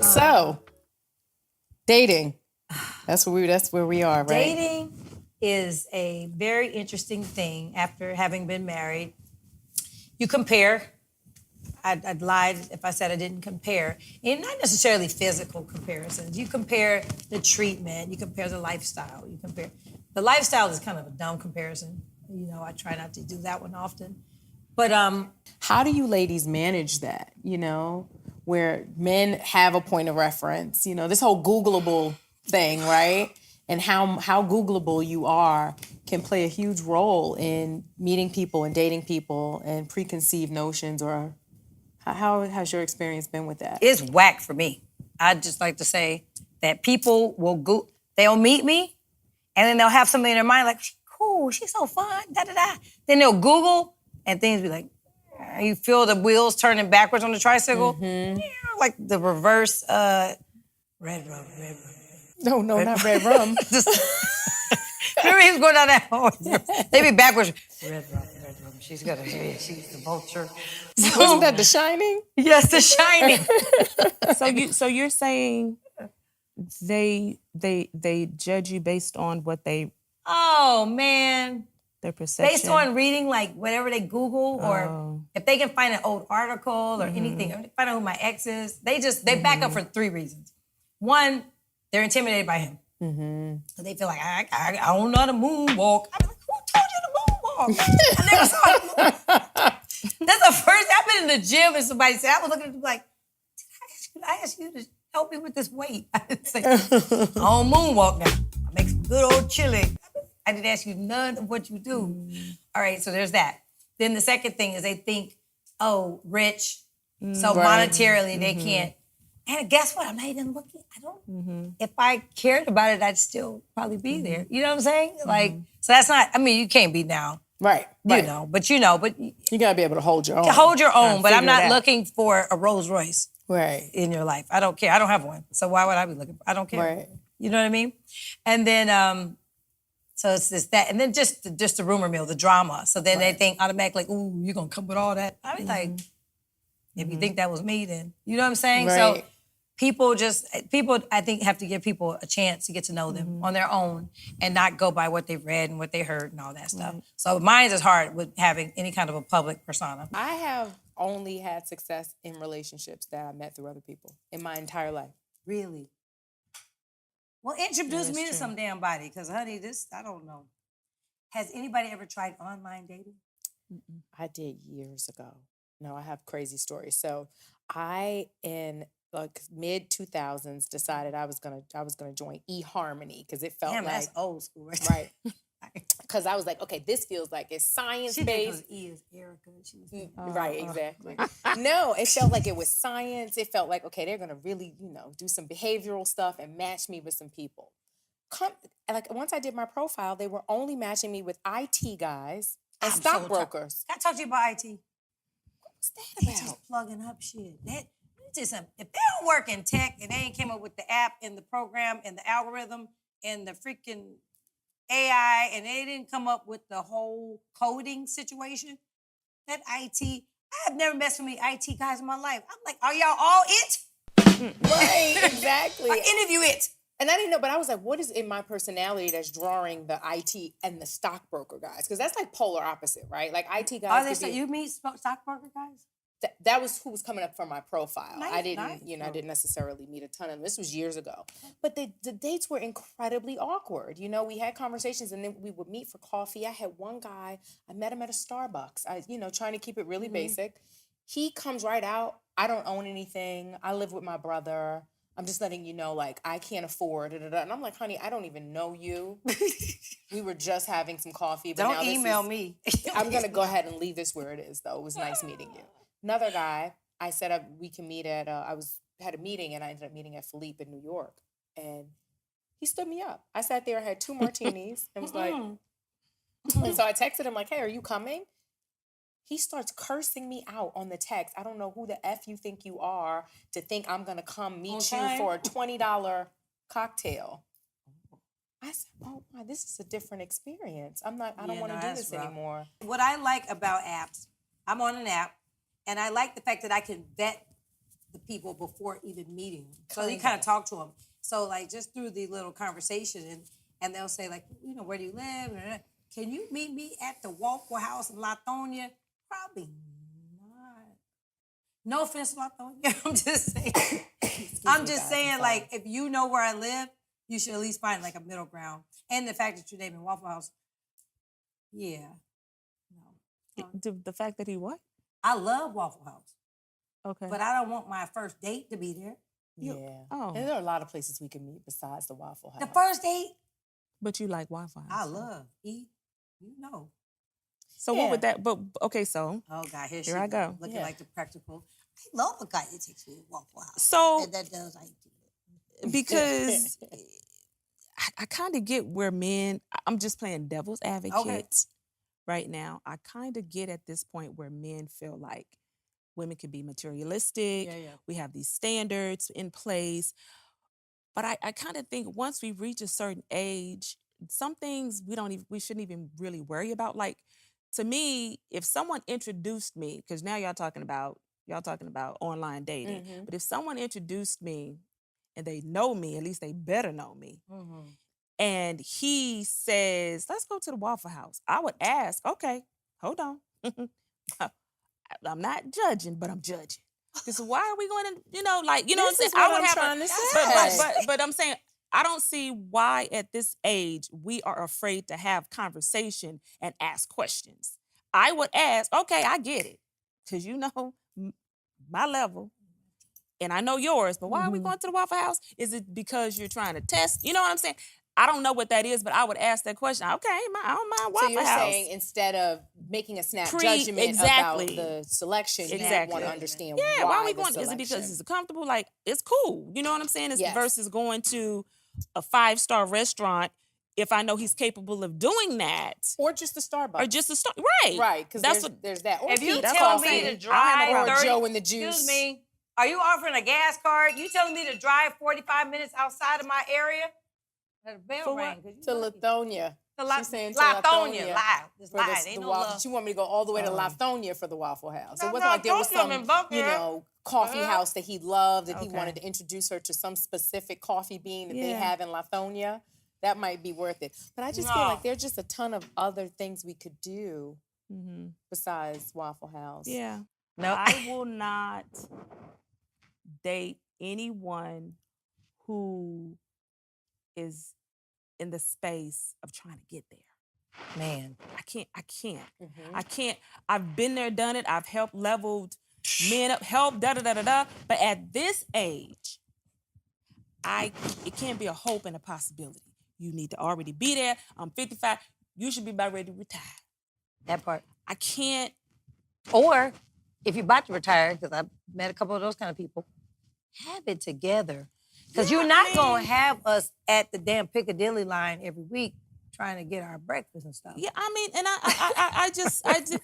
So, dating. That's where we are, right? Dating is a very interesting thing after having been married. You compare. I'd lied if I said I didn't compare. And not necessarily physical comparisons. You compare the treatment, you compare the lifestyle, you compare. The lifestyle is kind of a dumb comparison. You know, I try not to do that one often. But how do you ladies manage that, you know, where men have a point of reference, you know, this whole Googleable thing, right? And how Googleable you are can play a huge role in meeting people and dating people and preconceived notions, or how has your experience been with that? It's whack for me. I'd just like to say that people will they'll meet me and then they'll have something in their mind like, cool, she's so fun, da-da-da. Then they'll Google and things be like, you feel the wheels turning backwards on the tricycle? Mm-hmm. Yeah, like the reverse red rum. No, not red rum. Remember he was going down that hole? They be backwards. Red rum. She's the vulture. So, wasn't that The Shining? Yes, The Shining. So you're saying they judge you based on what Oh man. Their perception. Based on reading like whatever they Google, or if they can find an old article or anything, or find out who my ex is, they back up for 3 reasons. One, they're intimidated by him. So they feel like, I don't know how to moonwalk. I'm like, who told you to moonwalk? I never saw it move. That's the first, I've been in the gym and somebody said, I was looking at them like, did I ask you to help me with this weight? I didn't say, I don't moonwalk now. I make some good old chili. I didn't ask you none of what you do. All right, so there's that. Then the second thing is they think, oh, rich, so monetarily they can't. And guess what? I'm not even looking. I don't. If I cared about it, I'd still probably be there. You know what I'm saying? Like, so that's not. I mean, you can't be now. Right. You know, but you gotta be able to hold your own. To hold your own, but I'm not looking for a Rolls Royce. Right. In your life, I don't care. I don't have one, so why would I be looking? I don't care. Right. You know what I mean? And then. So it's just that, and then just the rumor mill, the drama. So then they think automatically, ooh, you're gonna come with all that. I mean, like, if you think that was me, then you know what I'm saying. Right. So people, I think, have to give people a chance to get to know them on their own and not go by what they've read and what they heard and all that stuff. So mine is hard with having any kind of a public persona. I have only had success in relationships that I met through other people in my entire life. Really? Well, introduce me to some damn body, because, honey, I don't know. Has anybody ever tried online dating? I did years ago. No, I have crazy stories. So I, in like mid-2000s, decided I was gonna join eHarmony because it felt that's old school, right? Right. Because I was like, okay, this feels like it's science-based. E is Ericka. Right, exactly. No, it felt like it was science. It felt like, okay, they're going to really, do some behavioral stuff and match me with some people. Like once I did my profile, they were only matching me with IT guys and stockbrokers. Can I talk to you about IT? What's that They about? just plugging up shit. If they don't work in tech and they ain't came up with the app and the program and the algorithm and the freaking AI, and they didn't come up with the whole coding situation, that IT, I have never messed with many IT guys in my life. I'm like, are y'all all it? Right, exactly. Or interview it. And I didn't know, but I was like, what is in my personality that's drawing the IT and the stockbroker guys? Because that's like polar opposite, right? Like IT guys. You meet stockbroker guys? That was who was coming up from my profile. Nice, I didn't necessarily meet a ton of them. This was years ago. But the dates were incredibly awkward. We had conversations and then we would meet for coffee. I had one guy, I met him at a Starbucks. Trying to keep it really basic. He comes right out. I don't own anything. I live with my brother. I'm just letting you know, like, I can't afford it. And I'm like, honey, I don't even know you. We were just having some coffee. But don't email me. I'm going to go ahead and leave this where it is, though. It was nice meeting you. Another guy, I said we can meet at, had a meeting and I ended up meeting at Philippe in New York. And he stood me up. I sat there, had 2 martinis and was like, and so I texted him like, hey, are you coming? He starts cursing me out on the text. I don't know who the F you think you are to think I'm going to come meet you for a $20 cocktail. I said, oh, my, this is a different experience. I don't want to do this anymore. What I like about apps, I'm on an app, And I like the fact that I can vet the people before even meeting them. So you Kinda. kind of talk to them. So like just through the little conversation and they'll say like, where do you live? Can you meet me at the Waffle House in Lithonia? Probably not. No offense to Lithonia. I'm just saying. I'm just saying like if you know where I live, you should at least find like a middle ground. And the fact that you're naming Waffle House, yeah. No. The fact that he what? I love Waffle House. Okay. But I don't want my first date to be there. Yeah. Oh. And there are a lot of places we can meet besides the Waffle House. The first date, But you like Wi-Fi. I love. Eat, you know. So what would that, but okay, so. Oh, God, Here I go. Looking like the practical. I love a guy that takes me to Waffle House. So. And that does, I do it. Because I kind of get where men, I'm just playing devil's advocate right now. I kind of get at this point where men feel like women can be materialistic. Yeah. We have these standards in place. But I kind of think once we reach a certain age, some things we shouldn't even really worry about. Like, to me, if someone introduced me, because now y'all talking about online dating, but if someone introduced me and they know me, at least they better know me, and he says, let's go to the Waffle House, I would ask, okay, hold on. I'm not judging, but I'm judging. Because why are we going to, what I'm saying? But I'm saying, I don't see why at this age we are afraid to have conversation and ask questions. I would ask, okay, I get it. Because my level, and I know yours, but why are we going to the Waffle House? Is it because you're trying to test? You know what I'm saying? I don't know what that is, but I would ask that question. Okay, I don't mind Waffle House. So you're saying instead of making a snap judgment about the selection, you want to understand why are we going? Is it because it's comfortable? Like, it's cool. You know what I'm saying? It's versus going to a 5-star restaurant if I know he's capable of doing that. Or just a Starbucks. Right. Right, because there's that. Or if you tell me to drive 30, Joe and the Juice. Excuse me, are you offering a gas card? You telling me to drive 45 minutes outside of my area? The bell rang. To Lithonia. She's saying to Lithonia. She want me to go all the way to Lithonia for the Waffle House. It wasn't like there was some, coffee house that he loved and he wanted to introduce her to some specific coffee bean that they have in Lithonia. That might be worth it. But I just feel like there's just a ton of other things we could do besides Waffle House. Yeah. No, I will not date anyone who is in the space of trying to get there. Man. I can't. I've been there, done it. I've helped leveled men up, helped da-da-da-da-da. But at this age, it can't be a hope and a possibility. You need to already be there. I'm 55. You should be about ready to retire. That part. I can't. Or if you're about to retire, because I've met a couple of those kind of people, have it together. Because you're not going to have us at the damn Piccadilly line every week trying to get our breakfast and stuff. Yeah, I mean, and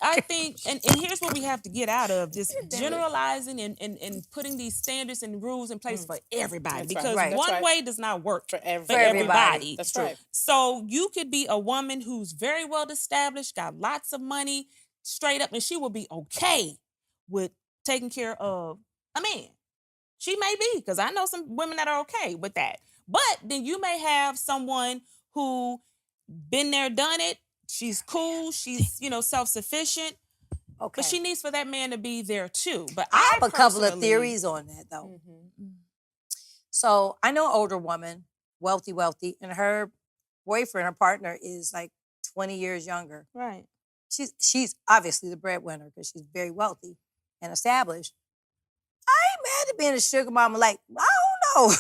I think, and here's what we have to get out of this generalizing and putting these standards and rules in place for everybody. Because one way does not work for everybody. That's right. So you could be a woman who's very well established, got lots of money, straight up, and she will be okay with taking care of a man. She may be, because I know some women that are okay with that. But then you may have someone who been there, done it. She's cool. She's, self-sufficient. Okay. But she needs for that man to be there too. But I have a couple of theories on that, though. So I know an older woman, wealthy, and her boyfriend, her partner, is like 20 years younger. Right. She's obviously the breadwinner because she's very wealthy and established. I ain't mad at being a sugar mama. Like, I don't know.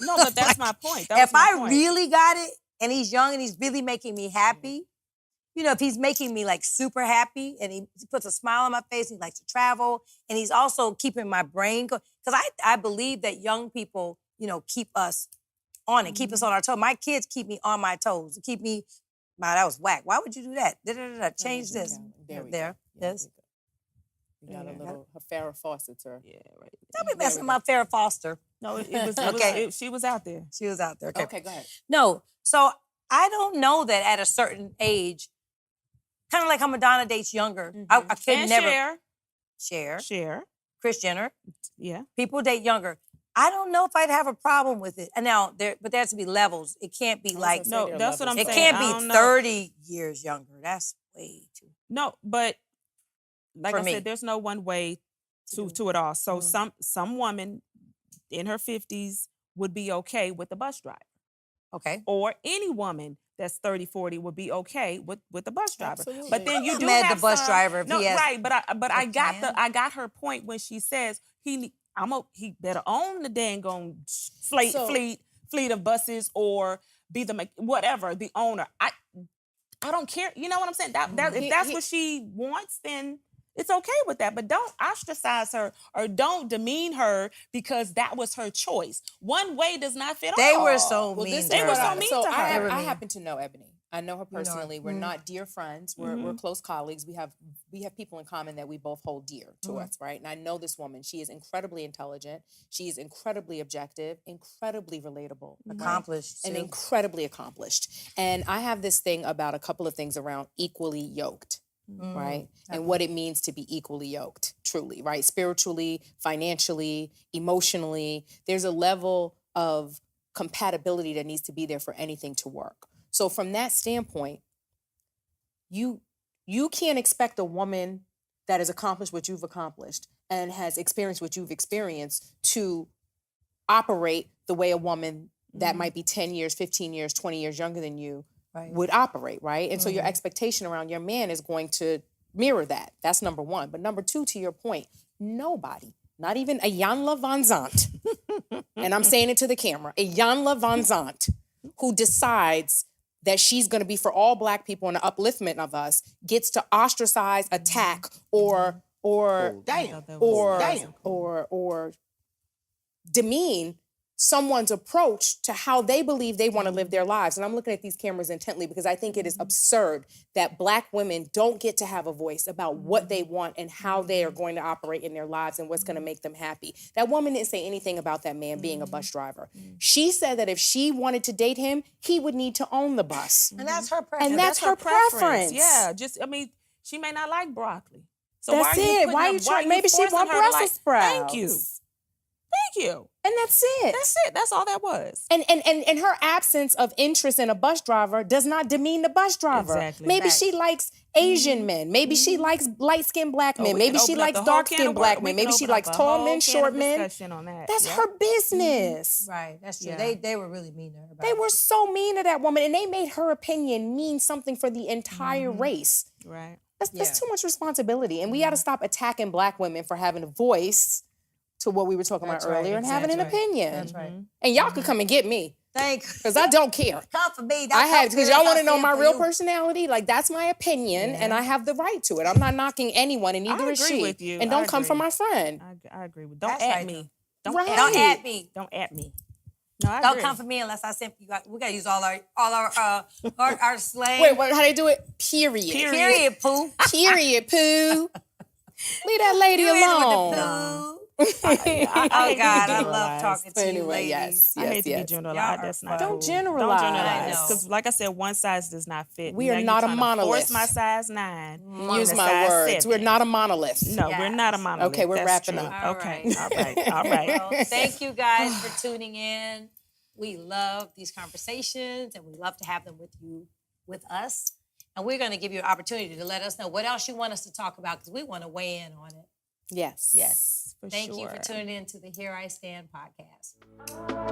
No, but that's my point. If I really got it and he's young and he's really making me happy, if he's making me like super happy and he puts a smile on my face and he likes to travel and he's also keeping my brain going. Because I believe that young people, keep us on it, keep us on our toes. My kids keep me on my toes. Keep me, wow, that was whack. Why would you do that? Change this. There. Yes. You got a little Farrah Fawcett, sir. Yeah, right. Don't be messing with my Farrah Foster. No, it was she was out there. She was out there. Okay, go ahead. No, so I don't know that at a certain age, kind of like how Madonna dates younger. I could never. Share. Share. Kris Jenner. Yeah. People date younger. I don't know if I'd have a problem with it. And now, there has to be levels. It can't be like, No, that's what I'm it saying. can't I be don't know. 30 years younger. That's way too. No, but like For I me. said, there's no one way to it all. So some woman in her 50s would be okay with the bus driver. Okay. Or any woman that's 30, 40 would be okay with the bus driver. Absolutely. But then you I'm do mad have the bus some- driver if no, he has right, but I got plan. I got her point when she says he better own the dang fleet of buses or be whatever, the owner. I don't care. You know what I'm saying? If that's what she wants, then it's okay with that. But don't ostracize her or don't demean her because that was her choice. One way does not fit all. They were so Well, mean this to They her. were so mean so to her. I happen to know Ebony. I know her personally. We're not dear friends. We're close colleagues. We have people in common that we both hold dear to us, right? And I know this woman. She is incredibly intelligent. She is incredibly objective, incredibly relatable, Accomplished, and too. incredibly accomplished. And I have this thing about a couple of things around equally yoked. Right? And what it means to be equally yoked, truly, right? Spiritually, financially, emotionally. There's a level of compatibility that needs to be there for anything to work. So from that standpoint, you can't expect a woman that has accomplished what you've accomplished and has experienced what you've experienced to operate the way a woman that might be 10 years, 15 years, 20 years younger than you would operate, right? And so your expectation around your man is going to mirror that. That's number one. But number two, to your point, nobody, not even a Janla Van Zandt, and I'm saying it to the camera, a Janla Van Zandt who decides that she's going to be for all Black people and the upliftment of us, gets to ostracize, attack, or demean someone's approach to how they believe they want to live their lives. And I'm looking at these cameras intently because I think it is absurd that Black women don't get to have a voice about what they want and how they are going to operate in their lives and what's going to make them happy. That woman didn't say anything about that man being a bus driver. She said that if she wanted to date him, he would need to own the bus. And that's her preference. And that's her preference. Yeah, she may not like broccoli. So That's it. Why are you trying? Maybe she forcing wants her to Brussels sprouts. Thank you. And that's it. That's it. That's all that was. And her absence of interest in a bus driver does not demean the bus driver. Exactly. Maybe she likes Asian men. Maybe she likes light-skinned Black men. Maybe she likes dark-skinned Black men. Maybe she likes tall men, short men. That's her business. Right, that's true. Yeah. They were really mean to her. They were so mean to that woman, and they made her opinion mean something for the entire race. Right. That's too much responsibility. And we got to stop attacking Black women for having a voice to what we were talking about earlier and having an opinion. That's right. And y'all could come and get me. Thanks. Because I don't care. Come for me. I have, because y'all want to know my real personality? Like, that's my opinion, and I have the right to it. I'm not knocking anyone, and neither is she. I agree with you. And don't come for my friend. I agree with you. Don't That's at right, me. though. Don't Right. Don't at me. Don't at me. No, I Don't agree. come for me unless I simply we gotta use all our our slang. Wait, how they do it? Period. Period, poo. Period, poo. Leave that lady alone. Poo. I Oh hate to God, I generalize. love talking to you, Anyway, ladies. yes. I hate to be Y'all generalized. are That's not fun. cool. Don't generalize. Don't I generalize. know. Because, like I said, one size does not fit. We Now are you're not a trying to monolith. Force my size 9. Use a my size words. 7. We're not a monolith. No, we're not a Yes. monolith. Okay, we're That's wrapping true. up. All Okay, right. all right, all right. Well, thank you guys for tuning in. We love these conversations, and we love to have them with us. And we're going to give you an opportunity to let us know what else you want us to talk about, because we want to weigh in on it. Yes. Yes, for Thank sure. you for tuning in to the Here I Stand podcast.